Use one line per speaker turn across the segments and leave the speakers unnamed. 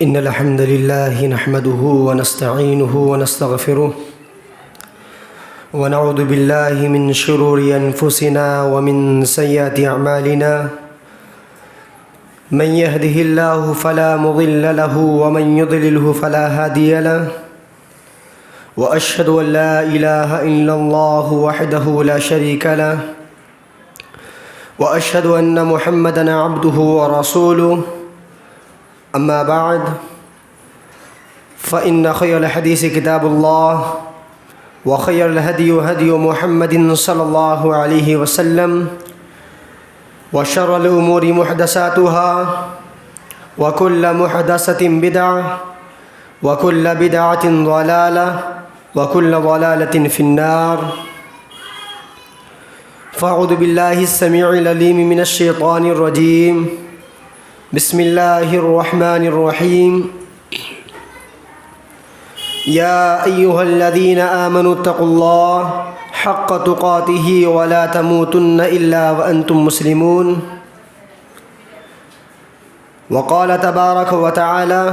إن الحمد لله نحمده ونستعينه ونستغفره ونعوذ بالله من شرور أنفسنا ومن سيئات أعمالنا من يهده الله فلا مضل له ومن يضلله فلا هادي له وأشهد أن لا إله إلا الله وحده لا شريك له وأشهد أن محمدًا عبده ورسوله أما بعد فإن خير الحديث كتاب الله وخير الهدي هدي محمد صلى الله عليه وسلم وشر الأمور محدثاتها وكل محدثة بدعة وكل بدعة ضلالة وكل ضلالة في النار فأعوذ بالله السميع العليم من الشيطان الرجيم بسم الله الرحمن الرحيم يا أيها الذين آمنوا اتقوا الله حق تقاته ولا تموتن إلا وأنتم مسلمون وقال تبارك وتعالى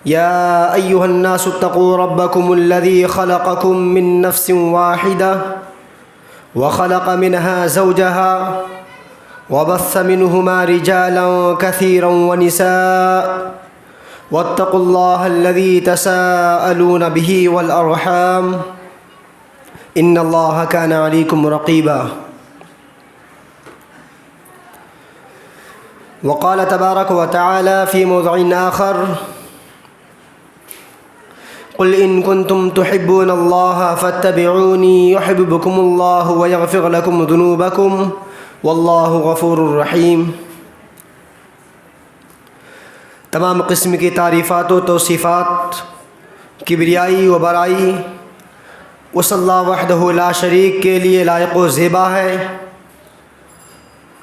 يا أيها الناس اتقوا ربكم الذي خلقكم من نفس واحدة وخلق منها زوجها وبث منهما رجالا كثيرا ونساء واتقوا الله الذي تساءلون به والأرحام إن الله كان عليكم رقيبا وقال تبارك وتعالى في موضع آخر قل إن كنتم تحبون الله فاتبعوني يحببكم الله ويغفر لكم ذنوبكم واللہ غفور الرحیم۔ تمام قسم کی تعریفات و توصیفات کبریائی و برائی اس اللہ وحدہ لا شریک کے لیے لائق و زیبا ہے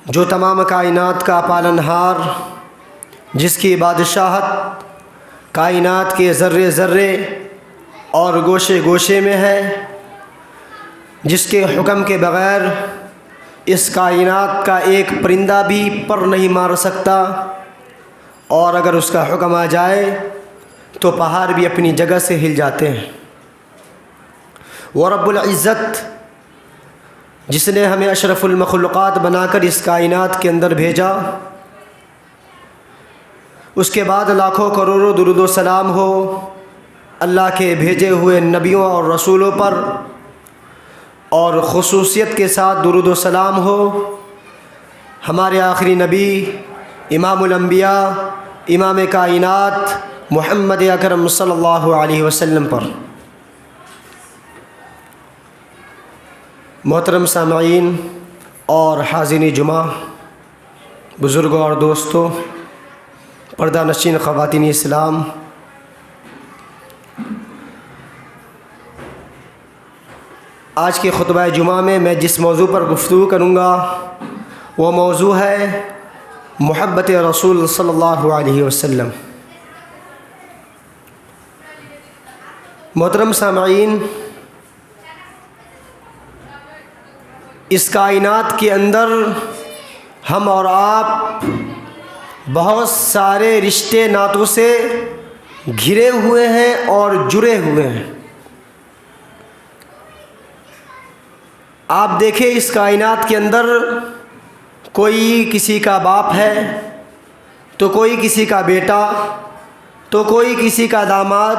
جو تمام کائنات کا پالنہار، جس کی بادشاہت کائنات کے ذرے ذرے اور گوشے گوشے میں ہے، جس کے حکم کے بغیر اس کائنات کا ایک پرندہ بھی پر نہیں مار سکتا، اور اگر اس کا حکم آ جائے تو پہاڑ بھی اپنی جگہ سے ہل جاتے ہیں۔ وہ رب العزت جس نے ہمیں اشرف المخلوقات بنا کر اس کائنات کے اندر بھیجا، اس کے بعد لاکھوں کروڑوں درود و سلام ہو اللہ کے بھیجے ہوئے نبیوں اور رسولوں پر، اور خصوصیت کے ساتھ درود و سلام ہو ہمارے آخری نبی امام الانبیاء امام کائنات محمد اکرم صلی اللہ علیہ وسلم پر۔ محترم سامعین اور حاضرین جمعہ، بزرگوں اور دوستوں، پردہ نشین خواتین اسلام، آج کے خطبہ جمعہ میں جس موضوع پر گفتگو کروں گا وہ موضوع ہے محبت رسول صلی اللہ علیہ وسلم۔ محترم سامعین، اس کائنات کے اندر ہم اور آپ بہت سارے رشتے ناتوں سے گھرے ہوئے ہیں اور جڑے ہوئے ہیں۔ آپ دیکھیں اس کائنات کے اندر کوئی کسی کا باپ ہے، تو کوئی کسی کا بیٹا، تو کوئی کسی کا داماد،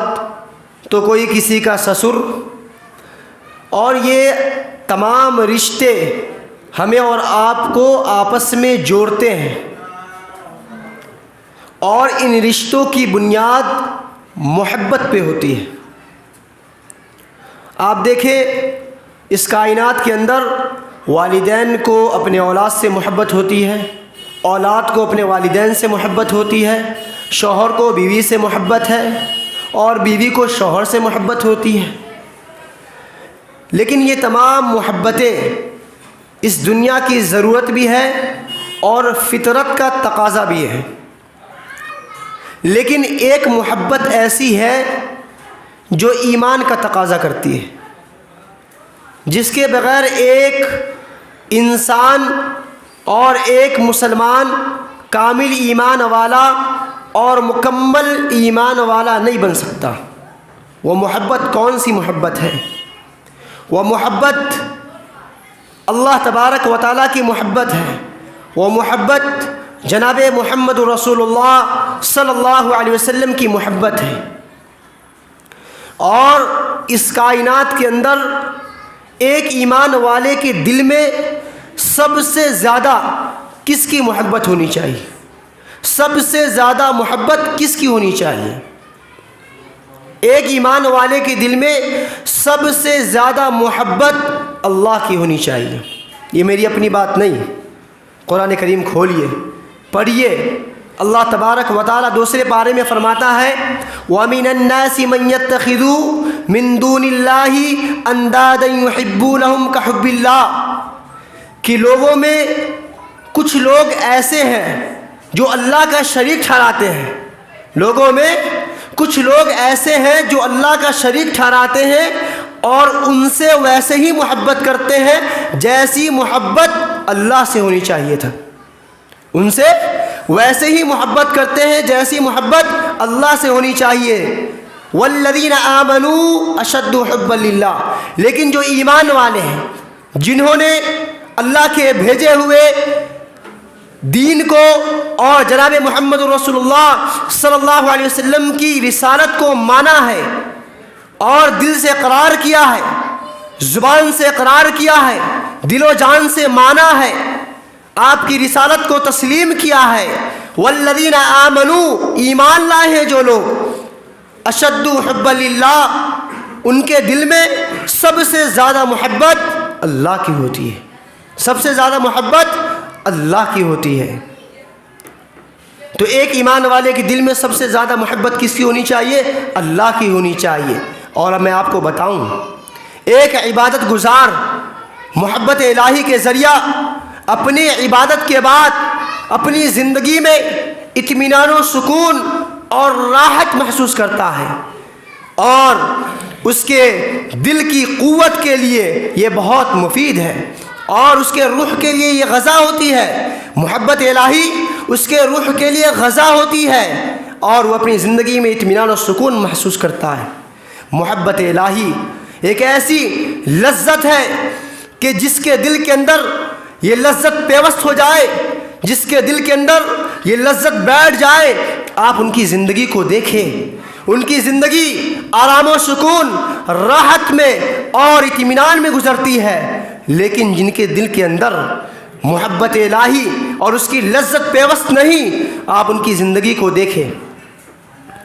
تو کوئی کسی کا سسر، اور یہ تمام رشتے ہمیں اور آپ کو آپس میں جوڑتے ہیں، اور ان رشتوں کی بنیاد محبت پہ ہوتی ہے۔ آپ دیکھیں اس کائنات کے اندر والدین کو اپنے اولاد سے محبت ہوتی ہے، اولاد کو اپنے والدین سے محبت ہوتی ہے، شوہر کو بیوی سے محبت ہے، اور بیوی کو شوہر سے محبت ہوتی ہے۔ لیکن یہ تمام محبتیں اس دنیا کی ضرورت بھی ہے اور فطرت کا تقاضا بھی ہے، لیکن ایک محبت ایسی ہے جو ایمان کا تقاضا کرتی ہے، جس کے بغیر ایک انسان اور ایک مسلمان کامل ایمان والا اور مکمل ایمان والا نہیں بن سکتا۔ وہ محبت کون سی محبت ہے؟ وہ محبت اللہ تبارک و تعالیٰ کی محبت ہے۔ وہ محبت جناب محمد رسول اللہ صلی اللہ علیہ وسلم کی محبت ہے۔ اور اس کائنات کے اندر ایک ایمان والے کے دل میں سب سے زیادہ کس کی محبت ہونی چاہیے؟ سب سے زیادہ محبت کس کی ہونی چاہیے؟ ایک ایمان والے کے دل میں سب سے زیادہ محبت اللہ کی ہونی چاہیے۔ یہ میری اپنی بات نہیں، قرآن کریم کھولیے، پڑھیے۔ اللہ تبارک و تعالیٰ دوسرے پارے میں فرماتا ہے وَمِنَ النَّاسِ مَن يَتَّخِذُ مِن دُونِ اللَّهِ أَندَادًا يُحِبُّونَهُمْ كَحُبِّ اللَّهِ، کہ لوگوں میں کچھ لوگ ایسے ہیں جو اللہ کا شریک ٹھہراتے ہیں۔ لوگوں میں کچھ لوگ ایسے ہیں جو اللہ کا شریک ٹھہراتے ہیں اور ان سے ویسے ہی محبت کرتے ہیں جیسی محبت اللہ سے ہونی چاہیے تھا۔ ان سے ویسے ہی محبت کرتے ہیں جیسی محبت اللہ سے ہونی چاہیے۔ والذین آمنوا اشد حبا للہ، لیکن جو ایمان والے ہیں، جنہوں نے اللہ کے بھیجے ہوئے دین کو اور جناب محمد رسول اللہ صلی اللہ علیہ وسلم کی رسالت کو مانا ہے اور دل سے اقرار کیا ہے، زبان سے اقرار کیا ہے، دل و جان سے مانا ہے، آپ کی رسالت کو تسلیم کیا ہے۔ والذین آمنوا، ایمان لائے ہیں جو لوگ، اشد حبا للہ، ان کے دل میں سب سے زیادہ محبت اللہ کی ہوتی ہے، سب سے زیادہ محبت اللہ کی ہوتی ہے۔ تو ایک ایمان والے کے دل میں سب سے زیادہ محبت کس کی ہونی چاہیے؟ اللہ کی ہونی چاہیے۔ اور اب میں آپ کو بتاؤں، ایک عبادت گزار محبت الہی کے ذریعہ اپنی عبادت کے بعد اپنی زندگی میں اطمینان و سکون اور راحت محسوس کرتا ہے، اور اس کے دل کی قوت کے لیے یہ بہت مفید ہے، اور اس کے روح کے لیے یہ غذا ہوتی ہے۔ محبت الہی اس کے روح کے لیے غذا ہوتی ہے اور وہ اپنی زندگی میں اطمینان و سکون محسوس کرتا ہے۔ محبت الہی ایک ایسی لذت ہے کہ جس کے دل کے اندر یہ لذت پیوست ہو جائے، جس کے دل کے اندر یہ لذت بیٹھ جائے، آپ ان کی زندگی کو دیکھیں، ان کی زندگی آرام و سکون، راحت میں اور اطمینان میں گزرتی ہے۔ لیکن جن کے دل کے اندر محبت الہی اور اس کی لذت پیوست نہیں، آپ ان کی زندگی کو دیکھیں،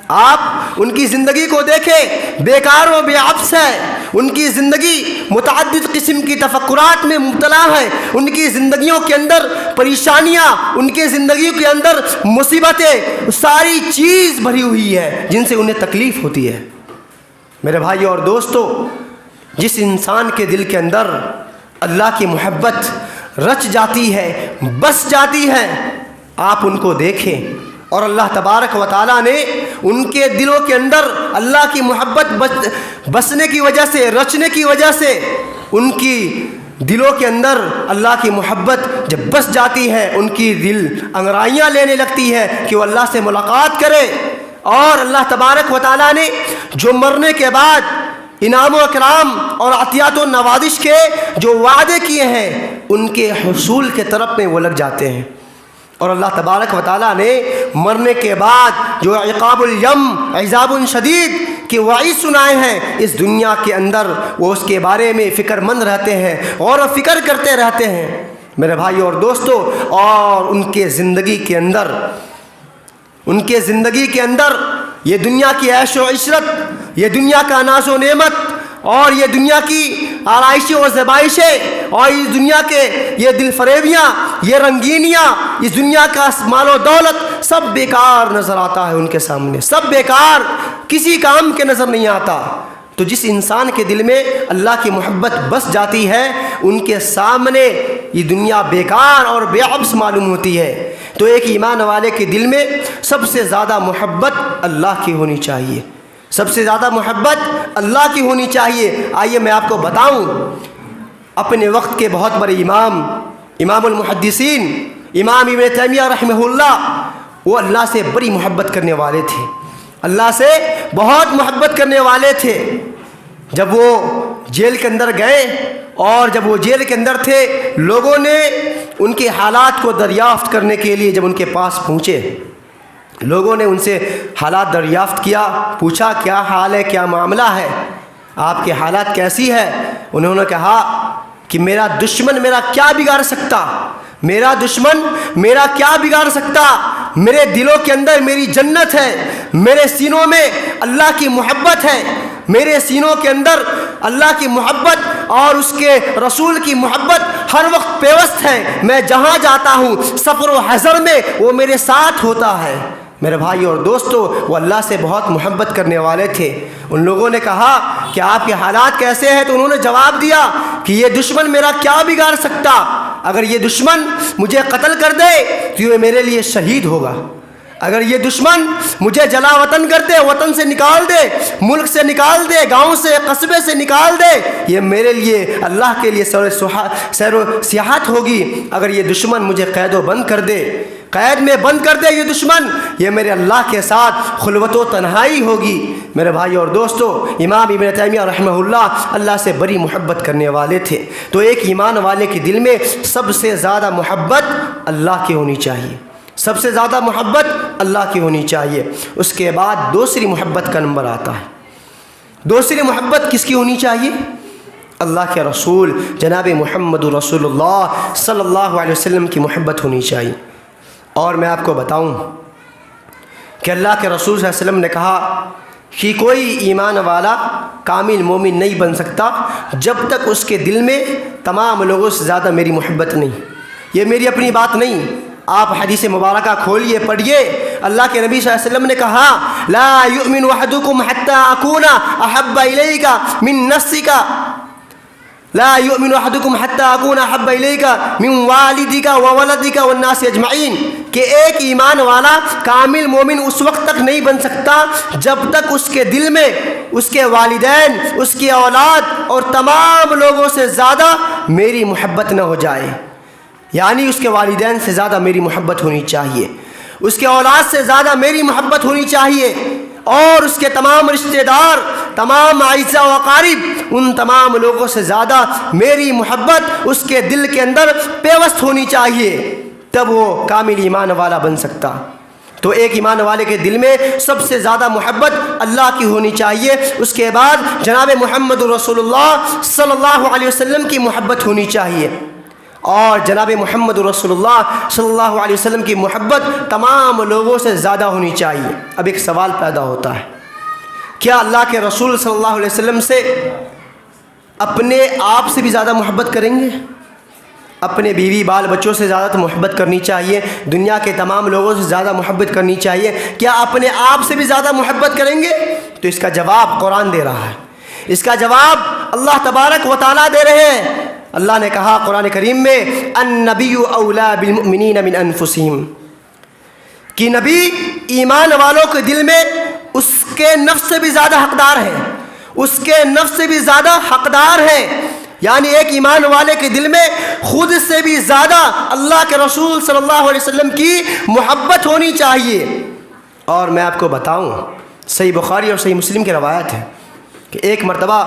آپ ان کی زندگی کو دیکھیں، بیکار و بے عبث ہے، ان کی زندگی متعدد قسم کی تفکرات میں مبتلا ہے، ان کی زندگیوں کے اندر پریشانیاں، ان کی زندگیوں کے اندر مصیبتیں، ساری چیز بھری ہوئی ہے جن سے انہیں تکلیف ہوتی ہے۔ میرے بھائی اور دوستو، جس انسان کے دل کے اندر اللہ کی محبت رچ جاتی ہے، بس جاتی ہے، آپ ان کو دیکھیں، اور اللہ تبارک و تعالیٰ نے ان کے دلوں کے اندر اللہ کی محبت بسنے کی وجہ سے، رچنے کی وجہ سے، ان کی دلوں کے اندر اللہ کی محبت جب بس جاتی ہے، ان کی دل انگرائیاں لینے لگتی ہے کہ وہ اللہ سے ملاقات کرے۔ اور اللہ تبارک و تعالیٰ نے جو مرنے کے بعد انعام و اکرام اور عطیات و نوازش کے جو وعدے کیے ہیں، ان کے حصول کے طرف میں وہ لگ جاتے ہیں۔ اور اللہ تبارک و تعالیٰ نے مرنے کے بعد جو عقاب الیم، عذاب شدید کی وعید سنائے ہیں، اس دنیا کے اندر وہ اس کے بارے میں فکر مند رہتے ہیں اور فکر کرتے رہتے ہیں۔ میرے بھائی اور دوستو، اور ان کے زندگی کے اندر یہ دنیا کی عیش و عشرت، یہ دنیا کا ناز و نعمت، اور یہ دنیا کی آرائشیں و زبائشیں، اور اس دنیا کے یہ دل فریبیاں، یہ رنگینیاں، اس دنیا کا مال و دولت، سب بیکار نظر آتا ہے ان کے سامنے، سب بیکار، کسی کام کے نظر نہیں آتا۔ تو جس انسان کے دل میں اللہ کی محبت بس جاتی ہے، ان کے سامنے یہ دنیا بیکار اور بے عبث معلوم ہوتی ہے۔ تو ایک ایمان والے کے دل میں سب سے زیادہ محبت اللہ کی ہونی چاہیے، سب سے زیادہ محبت اللہ کی ہونی چاہیے۔ آئیے میں آپ کو بتاؤں، اپنے وقت کے بہت بڑے امام المحدثین امام ابن تیمیہ رحمہ اللہ، وہ اللہ سے بڑی محبت کرنے والے تھے، اللہ سے بہت محبت کرنے والے تھے۔ جب وہ جیل کے اندر گئے اور جب وہ جیل کے اندر تھے، لوگوں نے ان کے حالات کو دریافت کرنے کے لیے جب ان کے پاس پہنچے، لوگوں نے ان سے حالات دریافت کیا، پوچھا کیا حال ہے، کیا معاملہ ہے، آپ کے حالات کیسی ہے؟ انہوں نے کہا کہ میرا دشمن میرا کیا بگاڑ سکتا، میرا دشمن میرا کیا بگاڑ سکتا، میرے دلوں کے اندر میری جنت ہے، میرے سینوں میں اللہ کی محبت ہے، میرے سینوں کے اندر اللہ کی محبت اور اس کے رسول کی محبت ہر وقت پیوست ہے، میں جہاں جاتا ہوں سفر و حضر میں وہ میرے ساتھ ہوتا ہے۔ میرے بھائی اور دوستو، وہ اللہ سے بہت محبت کرنے والے تھے۔ ان لوگوں نے کہا کہ آپ کے حالات کیسے ہیں؟ تو انہوں نے جواب دیا کہ یہ دشمن میرا کیا بگاڑ سکتا، اگر یہ دشمن مجھے قتل کر دے تو یہ میرے لیے شہید ہوگا، اگر یہ دشمن مجھے جلا وطن کر دے، وطن سے نکال دے، ملک سے نکال دے، گاؤں سے قصبے سے نکال دے، یہ میرے لیے اللہ کے لیے سیر و سیاحت ہوگی۔ اگر یہ دشمن مجھے قید و بند کر دے، قید میں بند کر دے یہ دشمن، یہ میرے اللہ کے ساتھ خلوت و تنہائی ہوگی۔ میرے بھائی اور دوستو، امام ابن تیمیہ رحمہ اللہ سے بڑی محبت کرنے والے تھے۔ تو ایک ایمان والے کے دل میں سب سے زیادہ محبت اللہ کی ہونی چاہیے، سب سے زیادہ محبت اللہ کی ہونی چاہیے۔ اس کے بعد دوسری محبت کا نمبر آتا ہے۔ دوسری محبت کس کی ہونی چاہیے؟ اللہ کے رسول جناب محمد رسول اللہ صلی اللہ علیہ وسلم کی محبت ہونی چاہیے۔ اور میں آپ کو بتاؤں کہ اللہ کے رسول صلی اللہ علیہ وسلم نے کہا کہ کوئی ایمان والا کامل مومن نہیں بن سکتا جب تک اس کے دل میں تمام لوگوں سے زیادہ میری محبت نہیں۔ یہ میری اپنی بات نہیں، آپ حدیث مبارکہ کھولیے پڑھیے، اللہ کے نبی صلی اللہ علیہ وسلم نے کہا لا یؤمن احدکم حتی اکون احب الیک من نفسک، لا یؤمن احدکم حتی اکون احب الیک من والدک وولدک والناس اجمعین، کہ ایک ایمان والا کامل مومن اس وقت تک نہیں بن سکتا جب تک اس کے دل میں اس کے والدین، اس کی اولاد اور تمام لوگوں سے زیادہ میری محبت نہ ہو جائے۔ یعنی اس کے والدین سے زیادہ میری محبت ہونی چاہیے، اس کے اولاد سے زیادہ میری محبت ہونی چاہیے، اور اس کے تمام رشتہ دار، تمام اعزاء و اقارب، ان تمام لوگوں سے زیادہ میری محبت اس کے دل کے اندر پیوست ہونی چاہیے، تب وہ کامل ایمان والا بن سکتا۔ تو ایک ایمان والے کے دل میں سب سے زیادہ محبت اللہ کی ہونی چاہیے، اس کے بعد جناب محمد رسول اللہ صلی اللہ علیہ وسلم کی محبت ہونی چاہیے، اور جناب محمد رسول اللہ صلی اللہ علیہ وسلم کی محبت تمام لوگوں سے زیادہ ہونی چاہیے۔ اب ایک سوال پیدا ہوتا ہے، کیا اللہ کے رسول صلی اللہ علیہ وسلم سے اپنے آپ سے بھی زیادہ محبت کریں گے؟ اپنے بیوی بال بچوں سے زیادہ تو محبت کرنی چاہیے، دنیا کے تمام لوگوں سے زیادہ محبت کرنی چاہیے، کیا اپنے آپ سے بھی زیادہ محبت کریں گے؟ تو اس کا جواب قرآن دے رہا ہے، اس کا جواب اللہ تبارک و تعالیٰ دے رہے ہیں۔ اللہ نے کہا قرآن کریم میں النبی اولا بالمؤمنین من انفسہم، کہ نبی ایمان والوں کے دل میں اس کے نفس سے بھی زیادہ حقدار ہے، اس کے نفس سے بھی زیادہ حقدار ہے، یعنی ایک ایمان والے کے دل میں خود سے بھی زیادہ اللہ کے رسول صلی اللہ علیہ وسلم کی محبت ہونی چاہیے۔ اور میں آپ کو بتاؤں، صحیح بخاری اور صحیح مسلم کی روایت ہے کہ ایک مرتبہ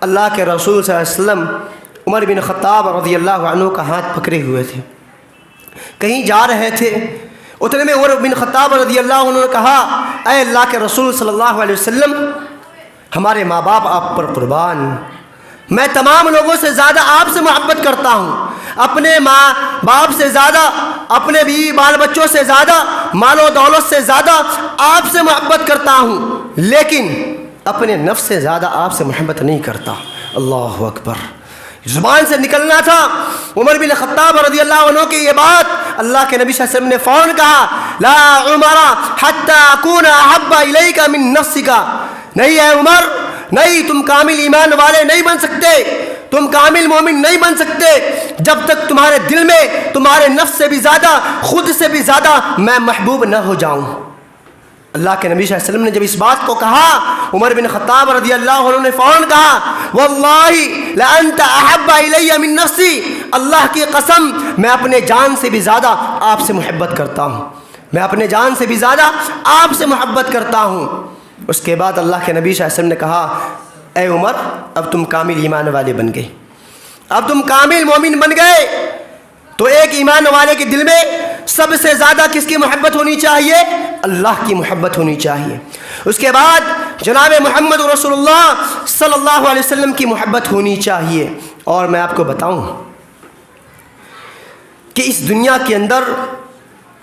اللہ کے رسول صلی اللہ علیہ وسلم عمر بن خطاب رضی اللہ عنہ کا ہاتھ پکڑے ہوئے تھے، کہیں جا رہے تھے، اتنے میں عمر بن خطاب رضی اللہ عنہ نے کہا اے اللہ کے رسول صلی اللہ علیہ وسلم، ہمارے ماں باپ آپ پر قربان، میں تمام لوگوں سے زیادہ آپ سے محبت کرتا ہوں، اپنے ماں باپ سے زیادہ، اپنے بیوی بال بچوں سے زیادہ، مال و دولت سے زیادہ آپ سے محبت کرتا ہوں، لیکن اپنے نفس سے زیادہ آپ سے محبت نہیں کرتا۔ اللہ اکبر، زبان سے نکلنا تھا عمر بن خطاب رضی اللہ عنہ کی یہ بات، اللہ کے نبی صلی اللہ علیہ وسلم نے فوراً کہا لا عمر حتی اکون احب الیک من نفسک، نہیں اے عمر، نہیں، تم کامل ایمان والے نہیں بن سکتے، تم کامل مومن نہیں بن سکتے جب تک تمہارے دل میں تمہارے نفس سے بھی زیادہ، خود سے بھی زیادہ میں محبوب نہ ہو جاؤں۔ اللہ کے نبی صلی اللہ علیہ وسلم نے جب اس بات کو کہا، عمر بن خطاب رضی اللہ عنہ نے فوراً کہا واللہ لانت احب الی من نفسی، اللہ کی قسم میں اپنے جان سے بھی زیادہ آپ سے محبت کرتا ہوں، میں اپنے جان سے بھی زیادہ آپ سے محبت کرتا ہوں۔ اس کے بعد اللہ کے نبی صلی اللہ علیہ وسلم نے کہا اے عمر اب تم کامل ایمان والے بن گئے، اب تم کامل مومن بن گئے۔ تو ایک ایمان والے کے دل میں سب سے زیادہ کس کی محبت ہونی چاہیے؟ اللہ کی محبت ہونی چاہیے۔ اس کے بعد جناب محمد رسول اللہ صلی اللہ علیہ وسلم کی محبت ہونی چاہیے۔ اور میں آپ کو بتاؤں کہ اس دنیا کے اندر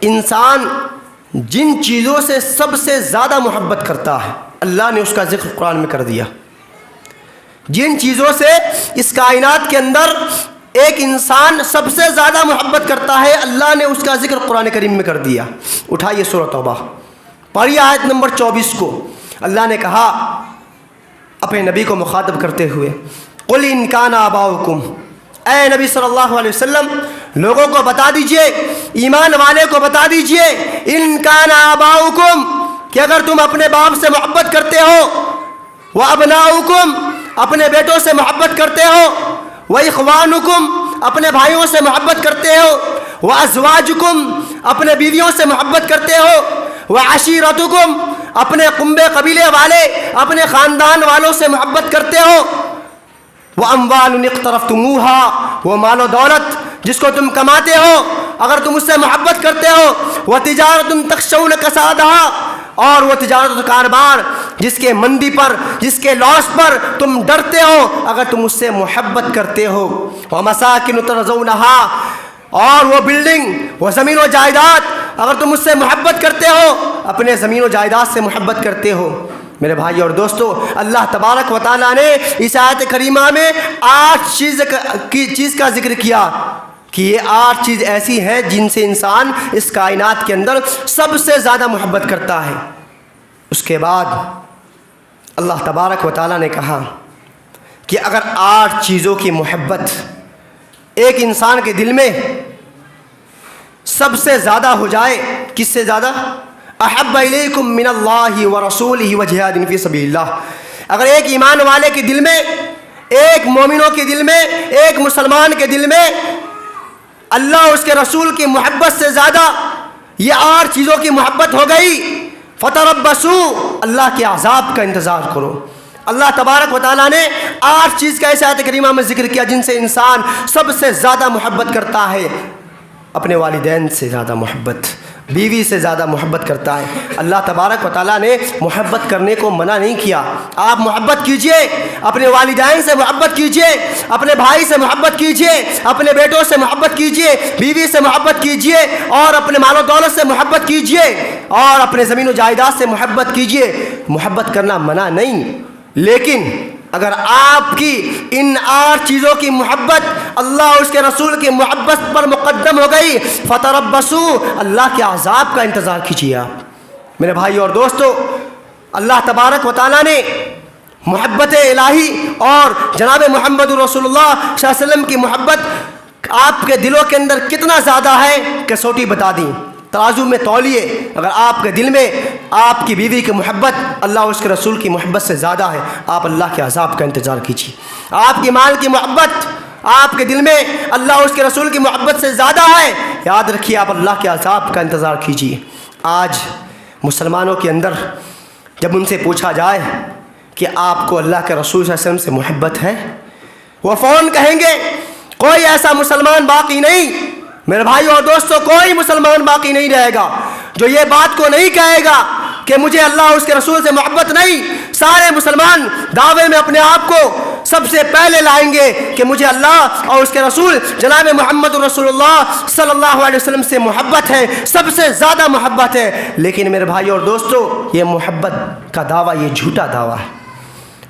انسان جن چیزوں سے سب سے زیادہ محبت کرتا ہے اللہ نے اس کا ذکر قرآن میں کر دیا۔ جن چیزوں سے اس کائنات کے اندر ایک انسان سب سے زیادہ محبت کرتا ہے اللہ نے اس کا ذکر قرآن کریم میں کر دیا۔ اٹھائیے سورہ توبہ، پڑھیے آیت نمبر 24 کو۔ اللہ نے کہا اپنے نبی کو مخاطب کرتے ہوئے قل ان کان آباؤکم، اے نبی صلی اللہ علیہ وسلم لوگوں کو بتا دیجئے، ایمان والے کو بتا دیجئے، ان کان آباؤکم کہ اگر تم اپنے باپ سے محبت کرتے ہو، وابناؤکم اپنے بیٹوں سے محبت کرتے ہو، وَإِخْوَانُكُمْ اپنے بھائیوں سے محبت کرتے ہو، وَأَزْوَاجُكُمْ اپنے بیویوں سے محبت کرتے ہو، وَعَشِيرَتُكُمْ اپنے کنبے قبیلے والے اپنے خاندان والوں سے محبت کرتے ہو، وَأَمْوَالٌ اقْتَرَفْتُمُوهَا وہ مال و دولت جس کو تم کماتے ہو اگر تم اس سے محبت کرتے ہو، وَتِجَارَةٌ تَخْشَوْنَ كَسَادَهَا اور وہ تجارت و کاروبار جس کے مندی پر جس کے لاس پر تم ڈرتے ہو اگر تم اس سے محبت کرتے ہو، وَمَسَاكِنُ تَرْضَوْنَهَا اور وہ بلڈنگ وہ زمین و جائیداد اگر تم اس سے محبت کرتے ہو اپنے زمین و جائیداد سے محبت کرتے ہو۔ میرے بھائی اور دوستو اللہ تبارک و تعالیٰ نے اس آیت کریمہ میں 8 چیز کا ذکر کیا کہ یہ 8 چیز ایسی ہیں جن سے انسان اس کائنات کے اندر سب سے زیادہ محبت کرتا ہے۔ اس کے بعد اللہ تبارک و تعالیٰ نے کہا کہ اگر 8 چیزوں کی محبت ایک انسان کے دل میں سب سے زیادہ ہو جائے، کس سے زیادہ؟ احب الیکم من اللہ ورسولہ وجہاد فی سبیل اللہ، اگر ایک ایمان والے کے دل میں، ایک مومنوں کے دل میں، ایک مسلمان کے دل میں اللہ اس کے رسول کی محبت سے زیادہ یہ 8 چیزوں کی محبت ہو گئی، فتربصوا اللہ کے عذاب کا انتظار کرو۔ اللہ تبارک و تعالیٰ نے 8 چیز کا اس آیت کریمہ میں ذکر کیا جن سے انسان سب سے زیادہ محبت کرتا ہے۔ اپنے والدین سے زیادہ محبت، بیوی سے زیادہ محبت کرتا ہے۔ اللہ تبارک و تعالیٰ نے محبت کرنے کو منع نہیں کیا، آپ محبت کیجئے، اپنے والدین سے محبت کیجئے، اپنے بھائی سے محبت کیجئے، اپنے بیٹوں سے محبت کیجئے، بیوی سے محبت کیجئے، اور اپنے مال و دولت سے محبت کیجئے، اور اپنے زمین و جائیداد سے محبت کیجئے۔ محبت کرنا منع نہیں، لیکن اگر آپ کی ان 8 چیزوں کی محبت اللہ اس کے رسول کی محبت پر مقدم ہو گئی، فتربصوا اللہ کے عذاب کا انتظار کیجیے۔ آپ میرے بھائی اور دوستو اللہ تبارک و تعالیٰ نے محبت الہی اور جناب محمد رسول اللہ صلی اللہ علیہ وسلم کی محبت آپ کے دلوں کے اندر کتنا زیادہ ہے کسوٹی بتا دی، ترازو میں تولیے۔ اگر آپ کے دل میں آپ کی بیوی کی محبت اللہ اور اس کے رسول کی محبت سے زیادہ ہے، آپ اللہ کے عذاب کا انتظار کیجیے۔ آپ کی مال کی محبت آپ کے دل میں اللہ اور اس کے رسول کی محبت سے زیادہ ہے، یاد رکھیے آپ اللہ کے عذاب کا انتظار کیجیے۔ آج مسلمانوں کے اندر جب ان سے پوچھا جائے کہ آپ کو اللہ کے رسول صلی اللہ علیہ وسلم سے محبت ہے، وہ فوراً کہیں گے کوئی ایسا مسلمان باقی نہیں۔ میرے بھائی اور دوستو کوئی مسلمان باقی نہیں رہے گا جو یہ بات کو نہیں کہے گا کہ مجھے اللہ اور اس کے رسول سے محبت نہیں۔ سارے مسلمان دعوے میں اپنے آپ کو سب سے پہلے لائیں گے کہ مجھے اللہ اور اس کے رسول جناب محمد رسول اللہ صلی اللہ علیہ وسلم سے محبت ہے، سب سے زیادہ محبت ہے۔ لیکن میرے بھائی اور دوستو یہ محبت کا دعویٰ یہ جھوٹا دعویٰ ہے،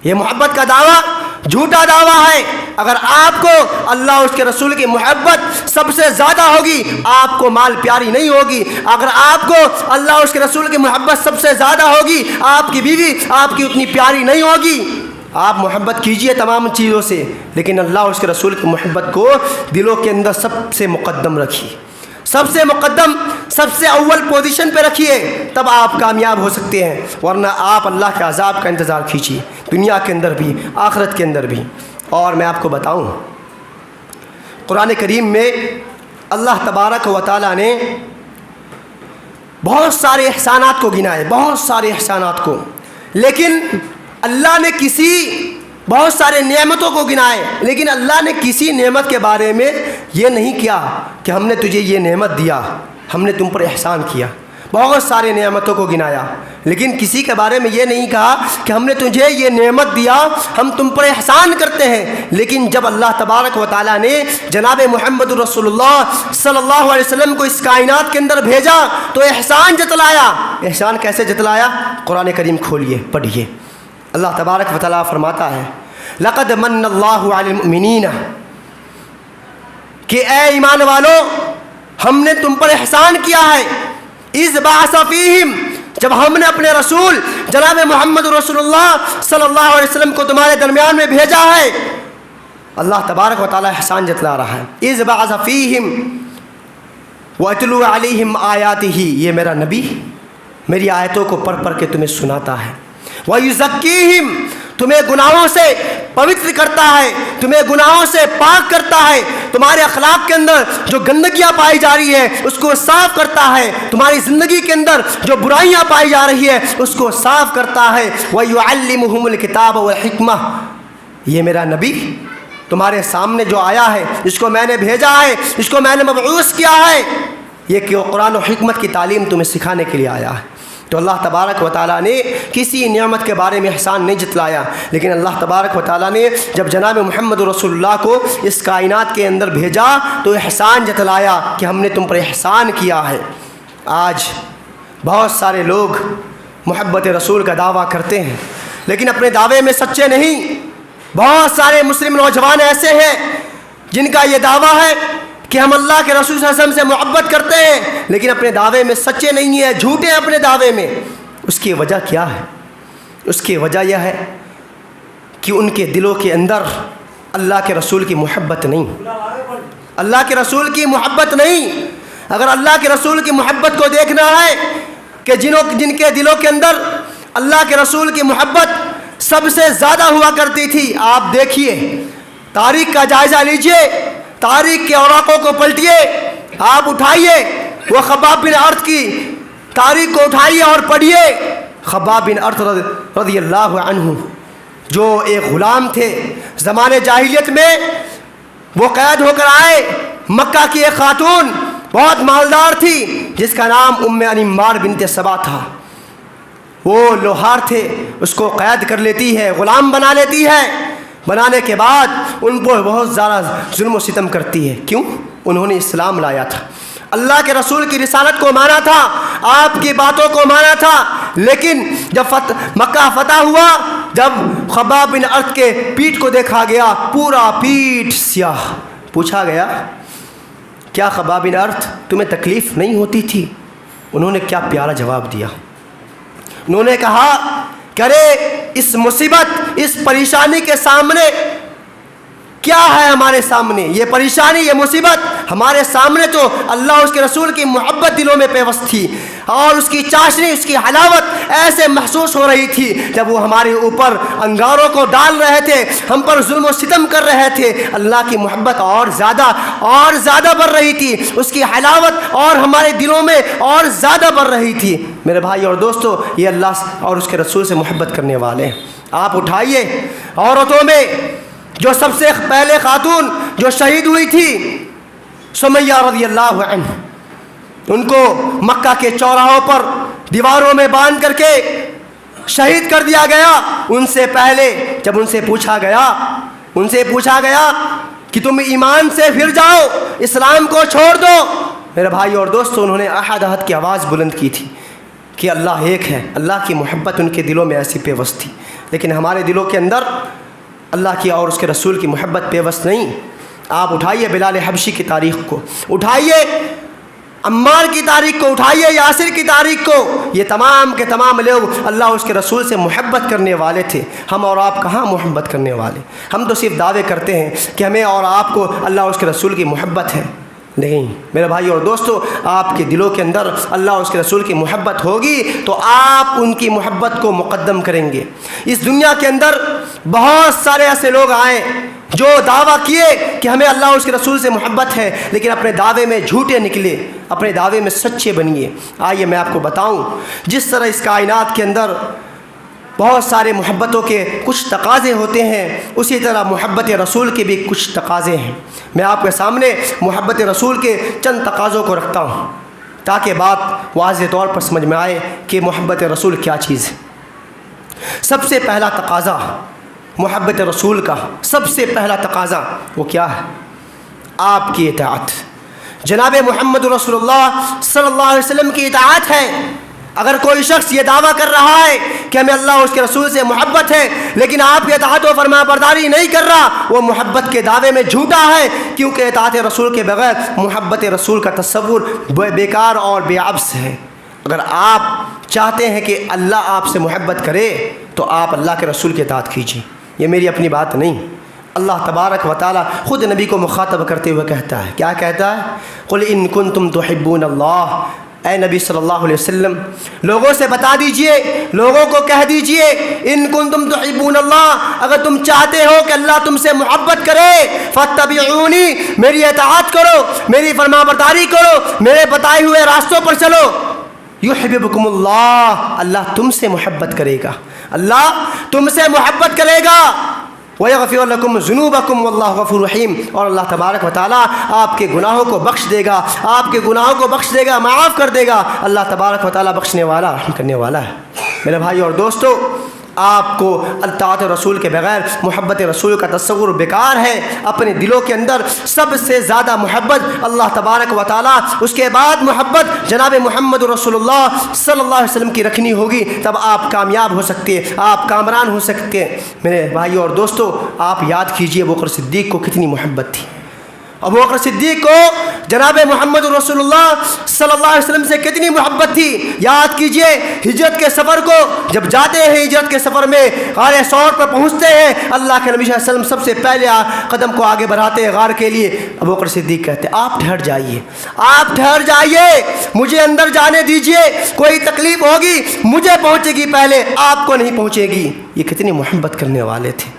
یہ محبت کا دعویٰ جھوٹا دعویٰ ہے۔ اگر آپ کو اللہ اور اس کے رسول کی محبت سب سے زیادہ ہوگی آپ کو مال پیاری نہیں ہوگی، اگر آپ کو اللہ اور اس کے رسول کی محبت سب سے زیادہ ہوگی آپ کی بیوی آپ کی اتنی پیاری نہیں ہوگی۔ آپ محبت کیجئے تمام چیزوں سے، لیکن اللہ اور اس کے رسول کی محبت کو دلوں کے اندر سب سے مقدم رکھیے، سب سے مقدم، سب سے اول پوزیشن پہ رکھیے، تب آپ کامیاب ہو سکتے ہیں، ورنہ آپ اللہ کے عذاب کا انتظار کیجیے دنیا کے اندر بھی آخرت کے اندر بھی۔ اور میں آپ کو بتاؤں قرآن کریم میں اللہ تبارک و تعالیٰ نے بہت سارے احسانات کو گنائے، بہت سارے احسانات کو، لیکن اللہ نے بہت سارے نعمتوں کو گنائے، لیکن اللہ نے کسی نعمت کے بارے میں یہ نہیں کیا کہ ہم نے تجھے یہ نعمت دیا، ہم نے تم پر احسان کیا۔ بہت سارے نعمتوں کو گنایا، لیکن کسی کے بارے میں یہ نہیں کہا کہ ہم نے تجھے یہ نعمت دیا، ہم تم پر احسان کرتے ہیں۔ لیکن جب اللہ تبارک و تعالیٰ نے جناب محمد رسول اللہ صلی اللہ علیہ وسلم کو اس کائنات کے اندر بھیجا تو احسان جتلایا۔ احسان کیسے جتلایا؟ قرآن کریم کھولیے، پڑھیے۔ اللہ تبارک و تعالیٰ فرماتا ہے لقد من اللہ علی المؤمنین، کہ اے ایمان والو ہم نے تم پر احسان کیا ہے، اذ بعث فیہم، جب ہم نے اپنے رسول جناب محمد رسول اللہ صلی اللہ علیہ وسلم کو تمہارے درمیان میں بھیجا ہے۔ اللہ تبارک و تعالیٰ احسان جتلا رہا ہے۔ اذ بعث فیہم واتلو علیہم آیاتہ، یہ میرا نبی میری آیتوں کو پڑھ پڑھ کے تمہیں سناتا ہے۔ ویزکیہم، تمہیں گناہوں سے پوتر کرتا ہے، تمہیں گناہوں سے پاک کرتا ہے، تمہارے اخلاق کے اندر جو گندگیاں پائی جا رہی ہے اس کو صاف کرتا ہے، تمہاری زندگی کے اندر جو برائیاں پائی جا رہی ہے اس کو صاف کرتا ہے۔ وَيُعَلِّمُهُمُ الْكِتَابَ وَالْحِكْمَةَ، یہ میرا نبی تمہارے سامنے جو آیا ہے، اس کو میں نے بھیجا ہے، اس کو میں نے مبعوث کیا ہے، یہ کہ وہ قرآن و حکمت کی تعلیم تمہیں سکھانے کے لیے آیا ہے۔ تو اللہ تبارک و تعالیٰ نے کسی نعمت کے بارے میں احسان نہیں جتلایا، لیکن اللہ تبارک و تعالیٰ نے جب جناب محمد رسول اللہ کو اس کائنات کے اندر بھیجا تو احسان جتلایا کہ ہم نے تم پر احسان کیا ہے۔ آج بہت سارے لوگ محبت رسول کا دعویٰ کرتے ہیں لیکن اپنے دعوے میں سچے نہیں۔ بہت سارے مسلم نوجوان ایسے ہیں جن کا یہ دعویٰ ہے کہ ہم اللہ کے رسول صلی اللہ علیہ وسلم سے محبت کرتے ہیں لیکن اپنے دعوے میں سچے نہیں ہیں، جھوٹے ہیں اپنے دعوے میں۔ اس کی وجہ کیا ہے؟ اس کی وجہ یہ ہے کہ ان کے دلوں کے اندر اللہ کے رسول کی محبت نہیں، اللہ کے رسول کی محبت نہیں۔ اگر اللہ کے رسول کی محبت کو دیکھنا ہے کہ جن کے دلوں کے اندر اللہ کے رسول کی محبت سب سے زیادہ ہوا کرتی تھی، آپ دیکھیے، تاریخ کا جائزہ لیجئے، تاریخ کے اوراقوں کو پلٹیے، آپ اٹھائیے وہ خباب بن ارت کی تاریخ کو اٹھائیے اور پڑھیے۔ خباب بن ارت رضی اللہ عنہ جو ایک غلام تھے، زمانے جاہلیت میں وہ قید ہو کر آئے۔ مکہ کی ایک خاتون بہت مالدار تھی جس کا نام ام انمار بنت سبا تھا، وہ لوہار تھے، اس کو قید کر لیتی ہے، غلام بنا لیتی ہے۔ بنانے کے بعد ان پر بہت زیادہ ظلم و ستم کرتی ہے۔ کیوں؟ انہوں نے اسلام لایا تھا، اللہ کے رسول کی رسالت کو مانا تھا، آپ کی باتوں کو مانا تھا، لیکن جب مکہ فتح ہوا، جب خباب بن ارت کے پیٹھ کو دیکھا گیا، پورا پیٹھ سیاہ، پوچھا گیا کیا خباب بن ارت تمہیں تکلیف نہیں ہوتی تھی؟ انہوں نے کیا پیارا جواب دیا، انہوں نے کہا کہ ارے اس مصیبت، اس پریشانی کے سامنے کیا ہے؟ ہمارے سامنے یہ پریشانی، یہ مصیبت، ہمارے سامنے تو اللہ اس کے رسول کی محبت دلوں میں پیوست تھی، اور اس کی چاشنی، اس کی حلاوت ایسے محسوس ہو رہی تھی جب وہ ہمارے اوپر انگاروں کو ڈال رہے تھے، ہم پر ظلم و ستم کر رہے تھے، اللہ کی محبت اور زیادہ بڑھ رہی تھی، اس کی حلاوت اور ہمارے دلوں میں اور زیادہ بڑھ رہی تھی۔ میرے بھائی اور دوستو، یہ اللہ اور اس کے رسول سے محبت کرنے والے ہیں۔ آپ اٹھائیے، عورتوں میں جو سب سے پہلے خاتون جو شہید ہوئی تھی سمیہ رضی اللہ عنہ، ان کو مکہ کے چوراہوں پر دیواروں میں باندھ کر کے شہید کر دیا گیا۔ ان سے پہلے جب ان سے پوچھا گیا کہ تم ایمان سے پھر جاؤ، اسلام کو چھوڑ دو، میرے بھائی اور دوستو، انہوں نے احد احد کی آواز بلند کی تھی کہ اللہ ایک ہے۔ اللہ کی محبت ان کے دلوں میں ایسی پیوست تھی، لیکن ہمارے دلوں کے اندر اللہ کی اور اس کے رسول کی محبت پیوست نہیں۔ آپ اٹھائیے بلال حبشی کی تاریخ کو، اٹھائیے عمار کی تاریخ کو، اٹھائیے یاسر کی تاریخ کو، یہ تمام کے تمام لوگ اللہ اس کے رسول سے محبت کرنے والے تھے۔ ہم اور آپ کہاں محبت کرنے والے؟ ہم تو صرف دعوے کرتے ہیں کہ ہمیں اور آپ کو اللہ اس کے رسول کی محبت ہے، نہیں میرے بھائی اور دوستو، آپ کے دلوں کے اندر اللہ اور اس کے رسول کی محبت ہوگی تو آپ ان کی محبت کو مقدم کریں گے۔ اس دنیا کے اندر بہت سارے ایسے لوگ آئے جو دعویٰ کیے کہ ہمیں اللہ اور اس کے رسول سے محبت ہے لیکن اپنے دعوے میں جھوٹے نکلے، اپنے دعوے میں سچے بنیے۔ آئیے میں آپ کو بتاؤں، جس طرح اس کائنات کے اندر بہت سارے محبتوں کے کچھ تقاضے ہوتے ہیں، اسی طرح محبت رسول کے بھی کچھ تقاضے ہیں۔ میں آپ کے سامنے محبت رسول کے چند تقاضوں کو رکھتا ہوں تاکہ بات واضح طور پر سمجھ میں آئے کہ محبت رسول کیا چیز ہے۔ سب سے پہلا تقاضا محبت رسول کا، سب سے پہلا تقاضا وہ کیا ہے؟ آپ کی اطاعت۔ جناب محمد رسول اللہ صلی اللہ علیہ وسلم کی اطاعت ہے۔ اگر کوئی شخص یہ دعویٰ کر رہا ہے کہ ہمیں اللہ اور اس کے رسول سے محبت ہے لیکن آپ کی اطاعت و فرما برداری نہیں کر رہا، وہ محبت کے دعوے میں جھوٹا ہے، کیونکہ اطاعت رسول کے بغیر محبت رسول کا تصور بیکار اور بے عبث ہے۔ اگر آپ چاہتے ہیں کہ اللہ آپ سے محبت کرے تو آپ اللہ کے رسول کی اطاعت کیجیے۔ یہ میری اپنی بات نہیں، اللہ تبارک و تعالیٰ خود نبی کو مخاطب کرتے ہوئے کہتا ہے، کیا کہتا ہے؟ قل ان کنتم تحبون اللہ، اے نبی صلی اللہ علیہ وسلم لوگوں سے بتا دیجئے، لوگوں کو کہہ دیجئے، ان کنتم تحبون اللہ، اگر تم چاہتے ہو کہ اللہ تم سے محبت کرے فاتبعونی، میری اطاعت کرو، میری فرما برداری کرو، میرے بتائے ہوئے راستوں پر چلو، یحببکم اللہ، اللہ تم سے محبت کرے گا، اللہ تم سے محبت کرے گا، وَيَغْفِرْ لَكُمْ ذُنُوبَكُمْ وَاللَّهُ غَفُورٌ رَحِيمٌ، اور اللہ تبارک و تعالیٰ آپ کے گناہوں کو بخش دے گا، آپ کے گناہوں کو بخش دے گا، معاف کر دے گا۔ اللہ تبارک و تعالیٰ بخشنے والا، رحم کرنے والا ہے۔ میرے بھائی اور دوستو، آپ کو اطاعت رسول کے بغیر محبت رسول کا تصور بیکار ہے۔ اپنے دلوں کے اندر سب سے زیادہ محبت اللہ تبارک و تعالیٰ، اس کے بعد محبت جناب محمد رسول اللہ صلی اللہ علیہ وسلم کی رکھنی ہوگی، تب آپ کامیاب ہو سکتے ہیں، آپ کامران ہو سکتے ہیں۔ میرے بھائی اور دوستو، آپ یاد کیجئے ابوبکر صدیق کو کتنی محبت تھی، ابوبکر صدیق کو جناب محمد رسول اللہ صلی اللہ علیہ وسلم سے کتنی محبت تھی۔ یاد کیجئے ہجرت کے سفر کو، جب جاتے ہیں ہجرت کے سفر میں، غار ثور پر پہنچتے ہیں، اللہ کے نبی صلی اللہ علیہ وسلم سب سے پہلے قدم کو آگے بڑھاتے ہیں غار کے لیے، ابوبکر صدیق کہتے ہیں آپ ٹھہر جائیے، آپ ٹھہر جائیے، مجھے اندر جانے دیجئے، کوئی تکلیف ہوگی مجھے پہنچے گی پہلے، آپ کو نہیں پہنچے گی۔ یہ کتنی محبت کرنے والے تھے۔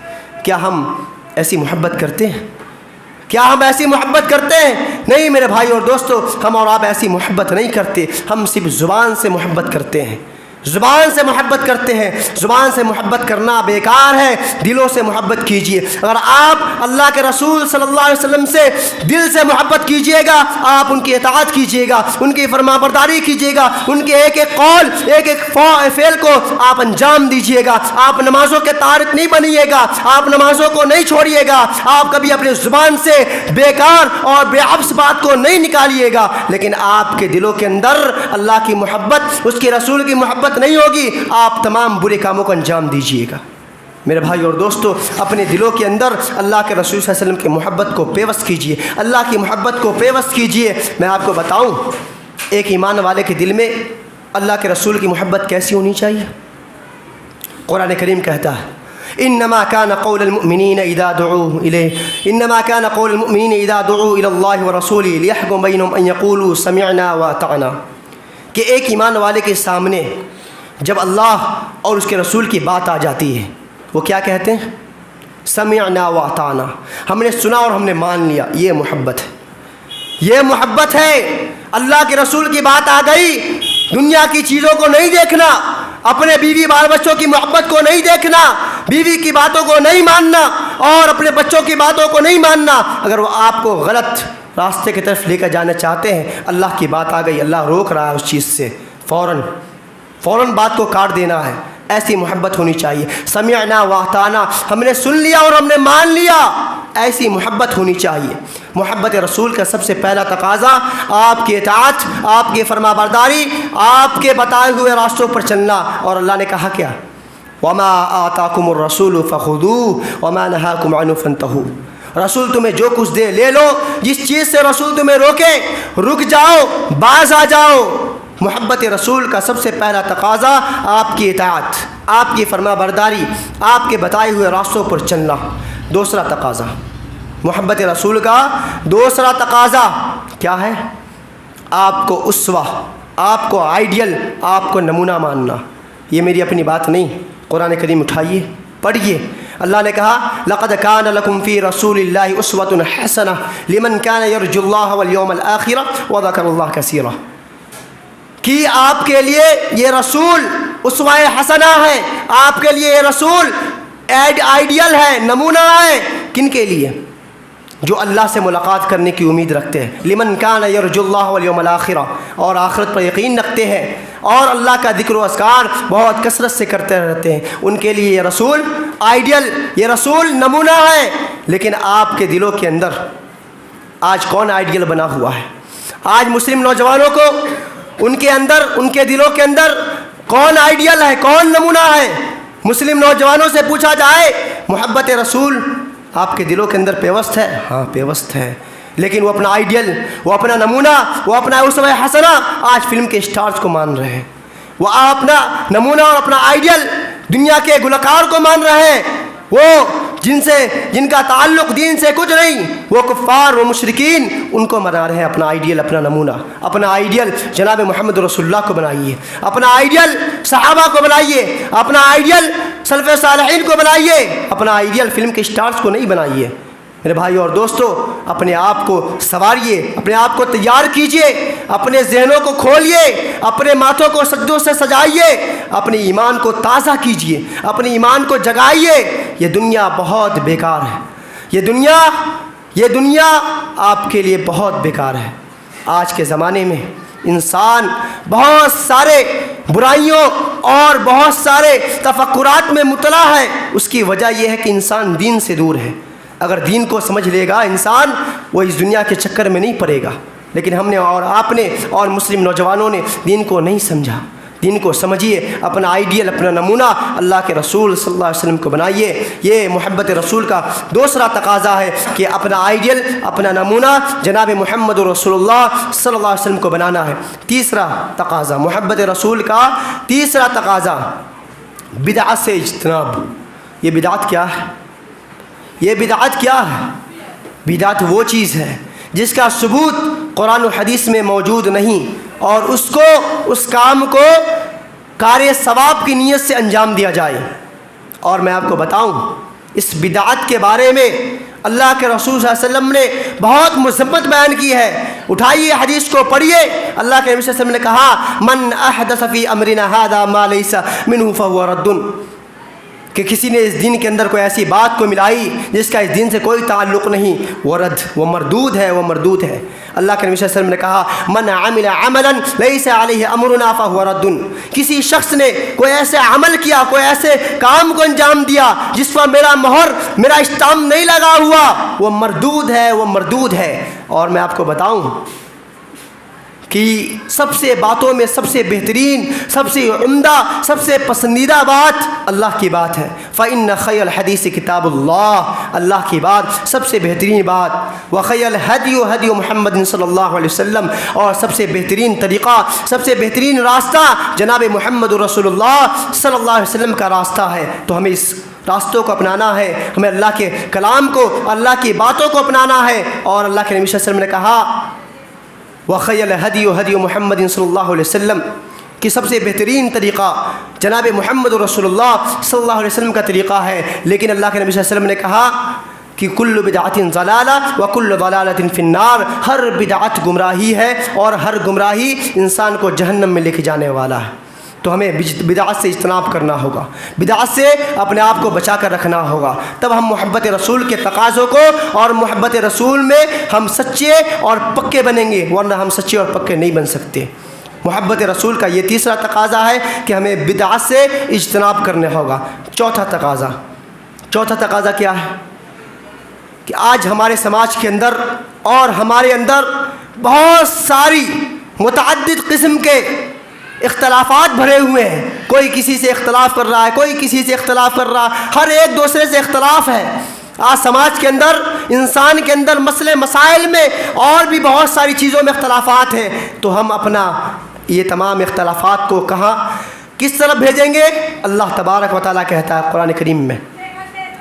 کیا ہم ایسی محبت کرتے ہیں؟ کیا ہم ایسی محبت کرتے ہیں؟ نہیں میرے بھائی اور دوستو، ہم اور آپ ایسی محبت نہیں کرتے، ہم صرف زبان سے محبت کرتے ہیں، زبان سے محبت کرتے ہیں۔ زبان سے محبت کرنا بیکار ہے، دلوں سے محبت کیجئے۔ اگر آپ اللہ کے رسول صلی اللہ علیہ وسلم سے دل سے محبت کیجئے گا، آپ ان کی اطاعت کیجئے گا، ان کی فرما برداری کیجئے گا، ان کے ایک ایک قول، ایک ایک فعل کو آپ انجام دیجئے گا، آپ نمازوں کے تارک نہیں بنیے گا، آپ نمازوں کو نہیں چھوڑیے گا، آپ کبھی اپنے زبان سے بیکار اور بے عبث بات کو نہیں نکالیے گا، لیکن آپ کے دلوں کے اندر اللہ کی محبت، اس کے رسول کی محبت نہیں ہوگی، آپ تمام برے کاموں کو انجام دیجیے گا۔ میرے بھائی اور دوستو، اپنے دلوں کے اندر اللہ کے رسول صلی اللہ علیہ وسلم کی محبت کو پیوست کیجیے، اللہ کی محبت کو پیوست کیجیے۔ میں آپ کو بتاؤں ایک ایمان والے کے دل میں اللہ کے رسول کی محبت کیسی ہونی چاہیے؟ قرآن کریم کہتا ہے انما كان قول المؤمنين اذا دعوا اليه انما كان قول المؤمنين اذا دعوا الى الله ورسوله ليحكم بينهم ان يقولوا سمعنا واطعنا، کہ ایک ایمان والے کے سامنے جب اللہ اور اس کے رسول کی بات آ جاتی ہے، وہ کیا کہتے ہیں؟ سمعنا واطعنا، ہم نے سنا اور ہم نے مان لیا۔ یہ محبت ہے، یہ محبت ہے۔ اللہ کے رسول کی بات آ گئی، دنیا کی چیزوں کو نہیں دیکھنا، اپنے بیوی بال بچوں کی محبت کو نہیں دیکھنا، بیوی کی باتوں کو نہیں ماننا اور اپنے بچوں کی باتوں کو نہیں ماننا۔ اگر وہ آپ کو غلط راستے کی طرف لے کر جانا چاہتے ہیں، اللہ کی بات آ گئی، اللہ روک رہا ہے اس چیز سے، فوراً بات کو کاٹ دینا ہے۔ ایسی محبت ہونی چاہیے۔ سمعنا واطعنا، ہم نے سن لیا اور ہم نے مان لیا، ایسی محبت ہونی چاہیے۔ محبت رسول کا سب سے پہلا تقاضا آپ کی اطاعت، آپ کی فرما برداری، آپ کے بتائے ہوئے راستوں پر چلنا۔ اور اللہ نے کہا کیا؟ وما آتاکم الرسول فخذوہ وما نہاکم عنہ فانتہوا، رسول تمہیں جو کچھ دے لے لو، جس چیز سے رسول تمہیں روکے رک جاؤ، باز آ جاؤ۔ محبت رسول کا سب سے پہلا تقاضا آپ کی اطاعت، آپ کی فرما برداری، آپ کے بتائے ہوئے راستوں پر چلنا۔ دوسرا تقاضا محبت رسول کا دوسرا تقاضا کیا ہے؟ آپ کو اسوہ، آپ کو آئیڈیل، آپ کو نمونہ ماننا۔ یہ میری اپنی بات نہیں، قرآن کریم اٹھائیے پڑھیے۔ اللہ نے کہا لقد کان لکم فی رسول اللہ اسوۃ حسنہ لمن کان یرجو اللہ والیوم الآخر وذکر اللہ کثیرا، کہ آپ کے لیے یہ رسول اسوہ حسنہ ہے، آپ کے لیے یہ رسول آئیڈیل ہے، نمونہ ہے، کن کے لیے؟ جو اللہ سے ملاقات کرنے کی امید رکھتے ہیں، لمن کان یرجو اللہ والیوم الآخر، اور آخرت پر یقین رکھتے ہیں اور اللہ کا ذکر و اذکار بہت کثرت سے کرتے رہتے ہیں، ان کے لیے یہ رسول آئیڈیل، یہ رسول نمونہ ہے۔ لیکن آپ کے دلوں کے اندر آج کون آئیڈیل بنا ہوا ہے؟ آج مسلم نوجوانوں کو ان کے اندر، ان کے دلوں کے اندر کون آئیڈیل ہے، کون نمونہ ہے؟ مسلم نوجوانوں سے پوچھا جائے محبت رسول آپ کے دلوں کے اندر پیوست ہے؟ ہاں پیوست ہے، لیکن وہ اپنا آئیڈیل، وہ اپنا نمونہ، وہ اپنا اسوہ حسنہ آج فلم کے اسٹارز کو مان رہے ہیں، وہ اپنا نمونہ اور اپنا آئیڈیل دنیا کے گلوکار کو مان رہے ہیں، وہ جن کا تعلق دین سے کچھ نہیں، وہ کفار، وہ مشرکین، ان کو منا رہے ہیں اپنا آئیڈیل، اپنا نمونہ۔ اپنا آئیڈیل جناب محمد رسول اللہ کو بنائیے، اپنا آئیڈیل صحابہ کو بنائیے، اپنا آئیڈیل سلف صالحین کو بنائیے، اپنا آئیڈیل فلم کے اسٹارز کو نہیں بنائیے۔ میرے بھائی اور دوستو، اپنے آپ کو سنواریے، اپنے آپ کو تیار کیجئے، اپنے ذہنوں کو کھولیے، اپنے ماتھوں کو سجدوں سے سجائیے، اپنے ایمان کو تازہ کیجئے، اپنے ایمان کو جگائیے۔ یہ دنیا بہت بیکار ہے، یہ دنیا آپ کے لیے بہت بیکار ہے۔ آج کے زمانے میں انسان بہت سارے برائیوں اور بہت سارے تفکرات میں مبتلا ہے، اس کی وجہ یہ ہے کہ انسان دین سے دور ہے۔ اگر دین کو سمجھ لے گا انسان، وہ اس دنیا کے چکر میں نہیں پڑے گا، لیکن ہم نے اور آپ نے اور مسلم نوجوانوں نے دین کو نہیں سمجھا۔ دین کو سمجھیے، اپنا آئیڈیل، اپنا نمونہ اللہ کے رسول صلی اللہ علیہ وسلم کو بنائیے۔ یہ محبت رسول کا دوسرا تقاضا ہے کہ اپنا آئیڈیل، اپنا نمونہ جناب محمد رسول اللہ صلی اللہ علیہ وسلم کو بنانا ہے۔ تیسرا تقاضا، محبت رسول کا تیسرا تقاضا، بدعت سے اجتناب۔ یہ بدعت کیا ہے؟ یہ بدعت کیا ہے؟ بدعت وہ چیز ہے جس کا ثبوت قرآن و حدیث میں موجود نہیں، اور اس کام کو کار ثواب کی نیت سے انجام دیا جائے۔ اور میں آپ کو بتاؤں، اس بدعت کے بارے میں اللہ کے رسول صلی اللہ علیہ وسلم نے بہت مذمت بیان کی ہے۔ اٹھائیے حدیث کو پڑھیے، اللہ کے نبی صلی اللہ علیہ وسلم نے کہا من احدث فی امرنا ھذا ما لیس منہ فہو رد، کہ کسی نے اس دین کے اندر کوئی ایسی بات کو ملائی جس کا اس دین سے کوئی تعلق نہیں، وہ رد، وہ مردود ہے، وہ مردود ہے۔ اللہ کے نبی صلی اللہ علیہ وسلم نے کہا من عمل عملا لیس علیہ امرنا فہو رد، کسی شخص نے کوئی ایسے عمل کیا، کوئی ایسے کام کو انجام دیا جس پر میرا مہر، میرا اسٹامپ نہیں لگا ہوا، وہ مردود ہے، وہ مردود ہے۔ اور میں آپ کو بتاؤں کہ سب سے باتوں میں سب سے بہترین، سب سے عمدہ، سب سے پسندیدہ بات اللہ کی بات ہے۔ فَإِنَّ خَيْرَ الْحَدِيثِ کتاب اللہ، اللہ کی بات سب سے بہترین بات۔ وَخَيْرَ الْهَدْيِ هَدْيُ محمد صلی اللہ علیہ وسلم، اور سب سے بہترین طریقہ، سب سے بہترین راستہ جناب محمد رسول اللہ صلی اللہ علیہ وسلم کا راستہ ہے۔ تو ہمیں اس راستوں کو اپنانا ہے، ہمیں اللہ کے کلام کو، اللہ کی باتوں کو اپنانا ہے۔ اور اللہ کے نبی صلی اللہ علیہ وسلم نے کہا وَخَيْرَ الْهَدْيِ هَدْيُ محمد صلی اللہ علیہ وسلم، کہ سب سے بہترین طریقہ جناب محمد رسول اللہ صلی اللہ علیہ وسلم کا طریقہ ہے۔ لیکن اللہ کے نبی صلی اللہ علیہ وسلم نے کہا کہ کل بدعت ضلالہ وکل ضلالۃ فی النار، ہر بدعت گمراہی ہے اور ہر گمراہی انسان کو جہنم میں لے کے جانے والا ہے۔ تو ہمیں بدعت سے اجتناب کرنا ہوگا، بدعت سے اپنے آپ کو بچا کر رکھنا ہوگا، تب ہم محبت رسول کے تقاضوں کو اور محبت رسول میں ہم سچے اور پکے بنیں گے، ورنہ ہم سچے اور پکے نہیں بن سکتے۔ محبت رسول کا یہ تیسرا تقاضا ہے کہ ہمیں بدعت سے اجتناب کرنا ہوگا۔ چوتھا تقاضا کیا ہے؟ کہ آج ہمارے سماج کے اندر اور ہمارے اندر بہت ساری متعدد قسم کے اختلافات بھرے ہوئے ہیں، کوئی کسی سے اختلاف کر رہا ہے، کوئی کسی سے اختلاف کر رہا ہے، ہر ایک دوسرے سے اختلاف ہے۔ آج سماج کے اندر، انسان کے اندر مسئلے مسائل میں اور بھی بہت ساری چیزوں میں اختلافات ہیں، تو ہم اپنا یہ تمام اختلافات کو کہاں، کس طرف بھیجیں گے؟ اللہ تبارک و تعالیٰ کہتا ہے قرآن کریم میں،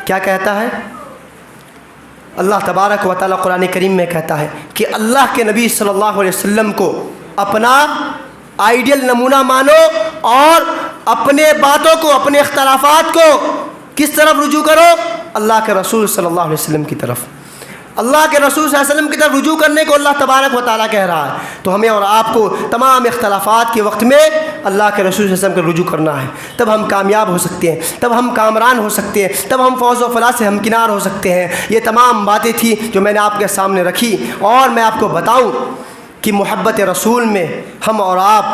کیا کہتا ہے؟ اللہ تبارک و تعالیٰ قرآن کریم میں کہتا ہے کہ اللہ کے نبی صلی اللہ علیہ وسلم کو اپنا آئیڈیل نمونہ مانو، اور اپنے باتوں کو، اپنے اختلافات کو کس طرف رجوع کرو؟ اللہ کے رسول صلی اللہ علیہ وسلم کی طرف، اللہ کے رسول صلی اللہ علیہ وسلم کی طرف رجوع کرنے کو اللہ تبارک و تعالیٰ کہہ رہا ہے۔ تو ہمیں اور آپ کو تمام اختلافات کے وقت میں اللہ کے رسول صلی اللہ علیہ وسلم کا رجوع کرنا ہے، تب ہم کامیاب ہو سکتے ہیں، تب ہم کامران ہو سکتے ہیں، تب ہم فوز و فلاح سے ہمکنار ہو سکتے ہیں۔ یہ تمام باتیں تھیں جو میں نے آپ کے سامنے رکھی، اور میں آپ کو بتاؤں کہ محبت رسول میں ہم اور آپ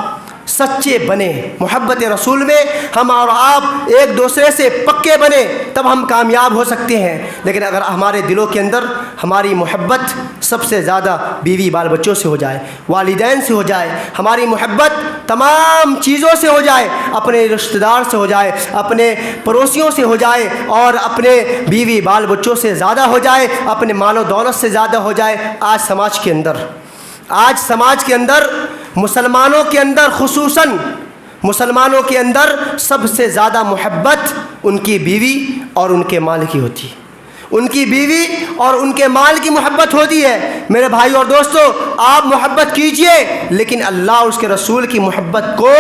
سچے بنے، محبت رسول میں ہم اور آپ ایک دوسرے سے پکے بنے، تب ہم کامیاب ہو سکتے ہیں۔ لیکن اگر ہمارے دلوں کے اندر ہماری محبت سب سے زیادہ بیوی بال بچوں سے ہو جائے، والدین سے ہو جائے، ہماری محبت تمام چیزوں سے ہو جائے، اپنے رشتہ دار سے ہو جائے، اپنے پڑوسیوں سے ہو جائے، اور اپنے بیوی بال بچوں سے زیادہ ہو جائے، اپنے مال و دولت سے زیادہ ہو جائے، آج سماج کے اندر مسلمانوں کے اندر، خصوصاً مسلمانوں کے اندر سب سے زیادہ محبت ان کی بیوی اور ان کے مال کی ہوتی ہے، ان کی بیوی اور ان کے مال کی محبت ہوتی ہے۔ میرے بھائی اور دوستو، آپ محبت کیجئے، لیکن اللہ اور اس کے رسول کی محبت کو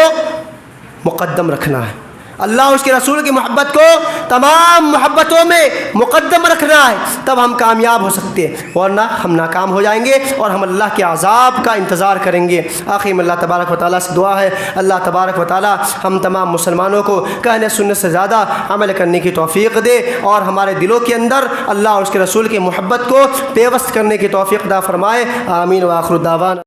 مقدم رکھنا ہے، اللہ اس کے رسول کی محبت کو تمام محبتوں میں مقدم رکھنا ہے، تب ہم کامیاب ہو سکتے ہیں، ورنہ ہم ناکام ہو جائیں گے اور ہم اللہ کے عذاب کا انتظار کریں گے۔ آخر میں اللہ تبارک و تعالیٰ سے دعا ہے، اللہ تبارک و تعالیٰ ہم تمام مسلمانوں کو کہنے سننے سے زیادہ عمل کرنے کی توفیق دے، اور ہمارے دلوں کے اندر اللہ اور اس کے رسول کی محبت کو پیوست کرنے کی توفیق عطا فرمائے۔ آمین۔ وآخر دعوانا